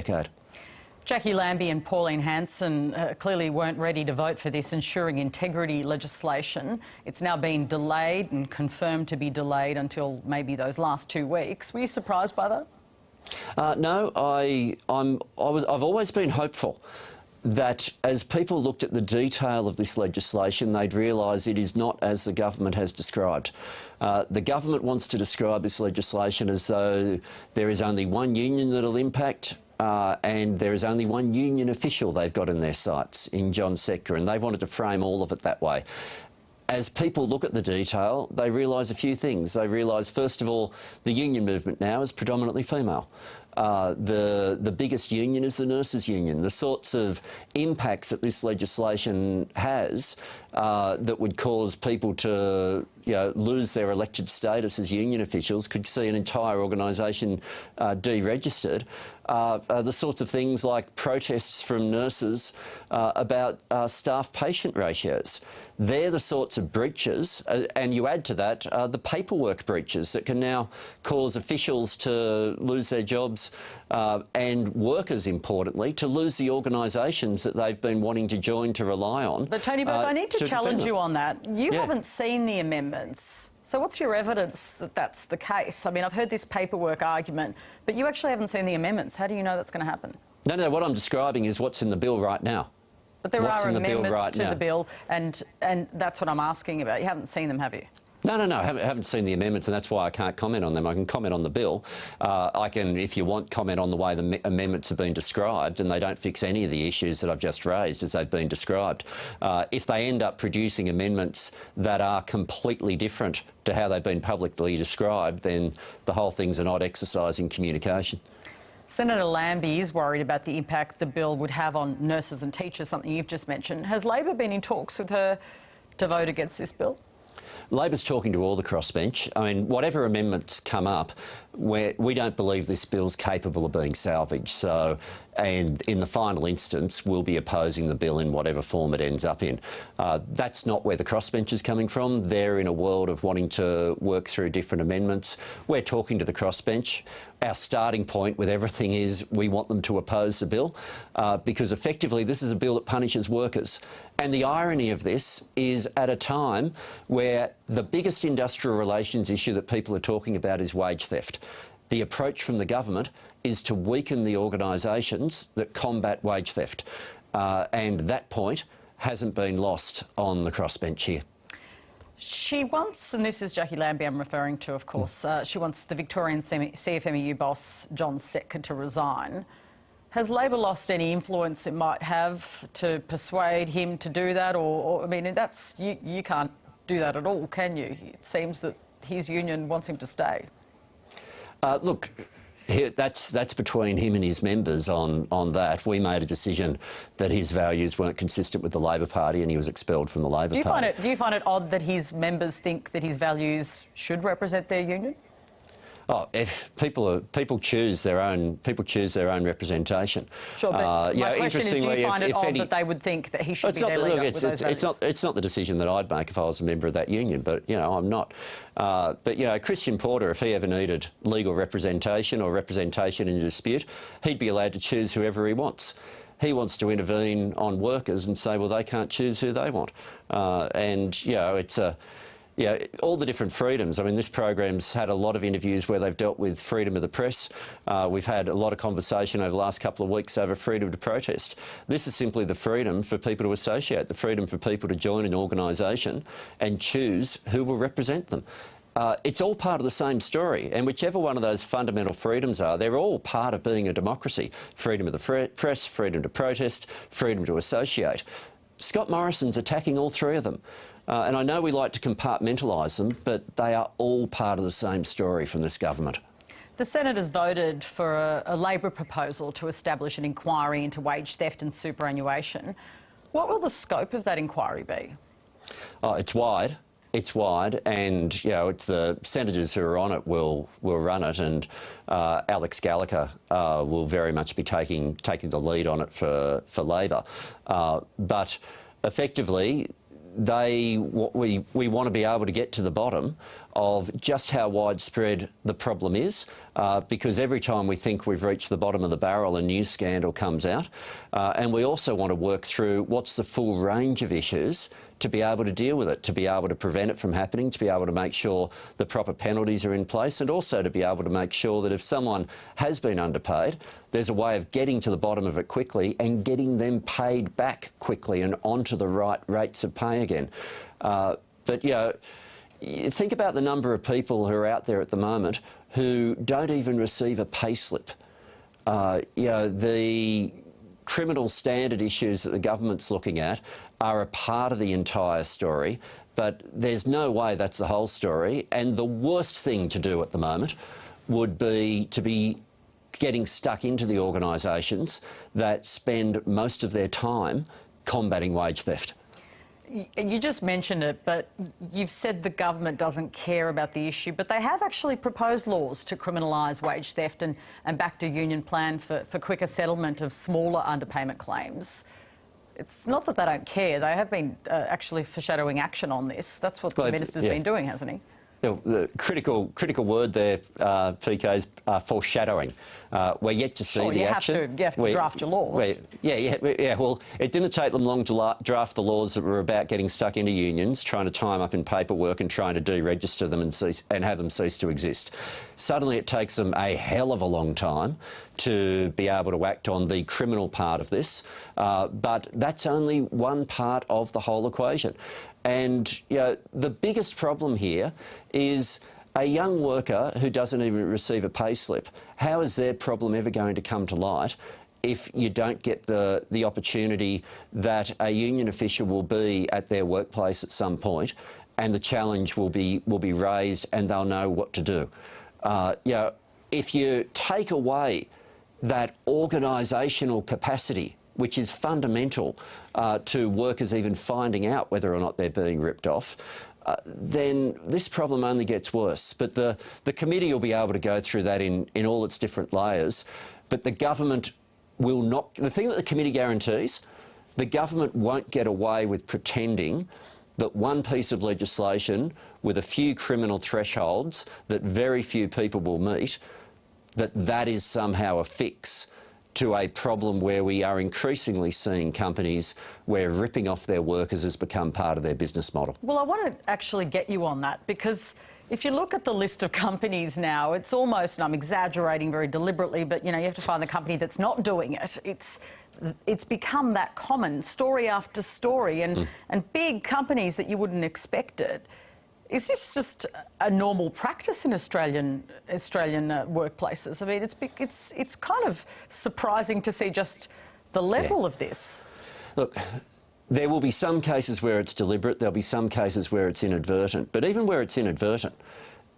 decade. Jackie Lambie and Pauline Hanson clearly weren't ready to vote for this ensuring integrity legislation. It's now been delayed and confirmed to be delayed until maybe those last 2 weeks. Were you surprised by that? No, I've always been hopeful that as people looked at the detail of this legislation, they'd realise it is not as the government has described. The government wants to describe this legislation as though there is only one union that'll impact, and there is only one union official they've got in their sights, in John Setka, and they've wanted to frame all of it that way. As people look at the detail, they realise a few things. They realise, first of all, the union movement now is predominantly female. The biggest union is the nurses' union. The sorts of impacts that this legislation has that would cause people to lose their elected status as union officials, could see an entire organisation deregistered. The sorts of things like protests from nurses about staff-patient ratios. They're the sorts of breaches, and you add to that the paperwork breaches that can now cause officials to lose their jobs and workers, importantly, to lose the organisations that they've been wanting to join to rely on. But Tony, I need to challenge you on that. You haven't seen the amendments. So what's your evidence that that's the case? I mean, I've heard this paperwork argument, but you actually haven't seen the amendments. How do you know that's going to happen? No, what I'm describing is what's in the bill right now. But there are amendments to the bill, and that's what I'm asking about. You haven't seen them, have you? No, I haven't seen the amendments, and that's why I can't comment on them. I can comment on the bill. I can, if you want, comment on the way the amendments have been described, and they don't fix any of the issues that I've just raised as they've been described. If they end up producing amendments that are completely different to how they've been publicly described, then the whole thing's an odd exercise in communication. Senator Lambie is worried about the impact the bill would have on nurses and teachers, something you've just mentioned. Has Labor been in talks with her to vote against this bill? Labor's talking to all the crossbench. I mean, whatever amendments come up, we don't believe this bill's capable of being salvaged. So, and in the final instance, we'll be opposing the bill in whatever form it ends up in. That's not where the crossbench is coming from. They're in a world of wanting to work through different amendments. We're talking to the crossbench. Our starting point with everything is we want them to oppose the bill because effectively this is a bill that punishes workers. And the irony of this is at a time where the biggest industrial relations issue that people are talking about is wage theft. The approach from the government is to weaken the organisations that combat wage theft. And that point hasn't been lost on the crossbench here. She wants, and this is Jackie Lambie I'm referring to, of course, she wants the Victorian CFMEU boss, John Setka, to resign. Has Labor lost any influence it might have to persuade him to do that? Or I mean, that's, you can't do that at all, can you? It seems that his union wants him to stay. Look, that's between him and his members on that. We made a decision that his values weren't consistent with the Labor Party and he was expelled from the Labor Party. Do you find it odd that his members think that his values should represent their union? Oh, people choose their own representation. Sure, but my question is, do you find it odd that they would think that he should be their leader with those values? It's not the decision that I'd make if I was a member of that union, but, I'm not. But, Christian Porter, if he ever needed legal representation or representation in a dispute, he'd be allowed to choose whoever he wants. He wants to intervene on workers and say, well, they can't choose who they want. It's a... all the different freedoms. I mean, this program's had a lot of interviews where they've dealt with freedom of the press. We've had a lot of conversation over the last couple of weeks over freedom to protest. This is simply the freedom for people to associate, the freedom for people to join an organisation and choose who will represent them. It's all part of the same story, and whichever one of those fundamental freedoms are, they're all part of being a democracy. Freedom of the press, freedom to protest, freedom to associate. Scott Morrison's attacking all three of them. And I know we like to compartmentalise them, but they are all part of the same story from this government. The Senate has voted for a Labor proposal to establish an inquiry into wage theft and superannuation. What will the scope of that inquiry be? Oh, it's wide. It's wide, and it's the senators who are on it will run it, and Alex Gallagher will very much be taking the lead on it for Labor. But effectively, we want to be able to get to the bottom of just how widespread the problem is, because every time we think we've reached the bottom of the barrel, a new scandal comes out. And we also want to work through what's the full range of issues to be able to deal with it, to be able to prevent it from happening, to be able to make sure the proper penalties are in place, and also to be able to make sure that if someone has been underpaid, there's a way of getting to the bottom of it quickly and getting them paid back quickly and onto the right rates of pay again. But, you know, think about the number of people who are out there at the moment who don't even receive a pay slip. You know, the criminal standard issues that the government's looking at are a part of the entire story, but there's no way that's the whole story. And the worst thing to do at the moment would be to be getting stuck into the organisations that spend most of their time combating wage theft. You just mentioned it, but you've said the government doesn't care about the issue, but they have actually proposed laws to criminalise wage theft and backed a union plan for quicker settlement of smaller underpayment claims. It's not that they don't care. They have been actually foreshadowing action on this. That's what the minister's been doing, hasn't he? The critical word there, PK, is foreshadowing. We're yet to see the action. You have to draft your laws. Yeah. Well, it didn't take them long to draft the laws that were about getting stuck into unions, trying to tie them up in paperwork and trying to deregister them and have them cease to exist. Suddenly it takes them a hell of a long time to be able to act on the criminal part of this, but that's only one part of the whole equation. And you know, the biggest problem here is a young worker who doesn't even receive a pay slip. How is their problem ever going to come to light if you don't get the opportunity that a union official will be at their workplace at some point, and the challenge will be raised and they'll know what to do? You know, if you take away that organisational capacity, which is fundamental to workers even finding out whether or not they're being ripped off, then this problem only gets worse. But the committee will be able to go through that in all its different layers, but the government will not. The thing that the committee guarantees, the government won't get away with pretending that one piece of legislation with a few criminal thresholds that very few people will meet, that is somehow a fix to a problem where we are increasingly seeing companies where ripping off their workers has become part of their business model. Well, I want to actually get you on that, because if you look at the list of companies now, it's almost, and I'm exaggerating very deliberately, but you know, you have to find the company that's not doing it. It's become that common, story after story, and big companies that you wouldn't expect it. Is this just a normal practice in Australian workplaces? I mean, it's kind of surprising to see just the level of this. Look, there will be some cases where it's deliberate, there'll be some cases where it's inadvertent, but even where it's inadvertent,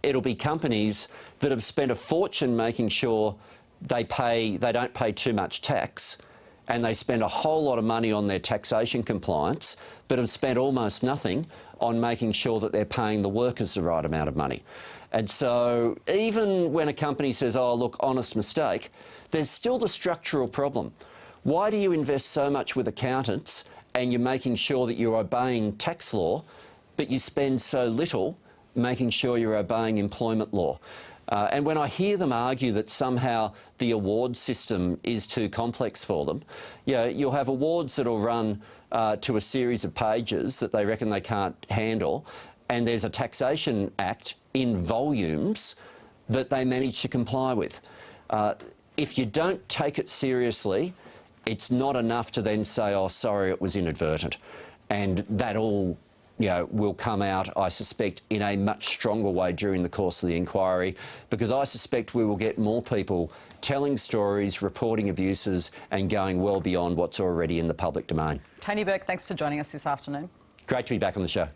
it'll be companies that have spent a fortune making sure they don't pay too much tax, and they spend a whole lot of money on their taxation compliance, but have spent almost nothing on making sure that they're paying the workers the right amount of money. And so even when a company says, oh, look, honest mistake, there's still the structural problem. Why do you invest so much with accountants and you're making sure that you're obeying tax law, but you spend so little making sure you're obeying employment law? And when I hear them argue that somehow the award system is too complex for them, you'll have awards that'll run to a series of pages that they reckon they can't handle, and there's a taxation act in volumes that they manage to comply with. If you don't take it seriously, it's not enough to then say, oh, sorry, it was inadvertent. And that all will come out, I suspect, in a much stronger way during the course of the inquiry, because I suspect we will get more people telling stories, reporting abuses and going well beyond what's already in the public domain. Tony Burke, thanks for joining us this afternoon. Great to be back on the show.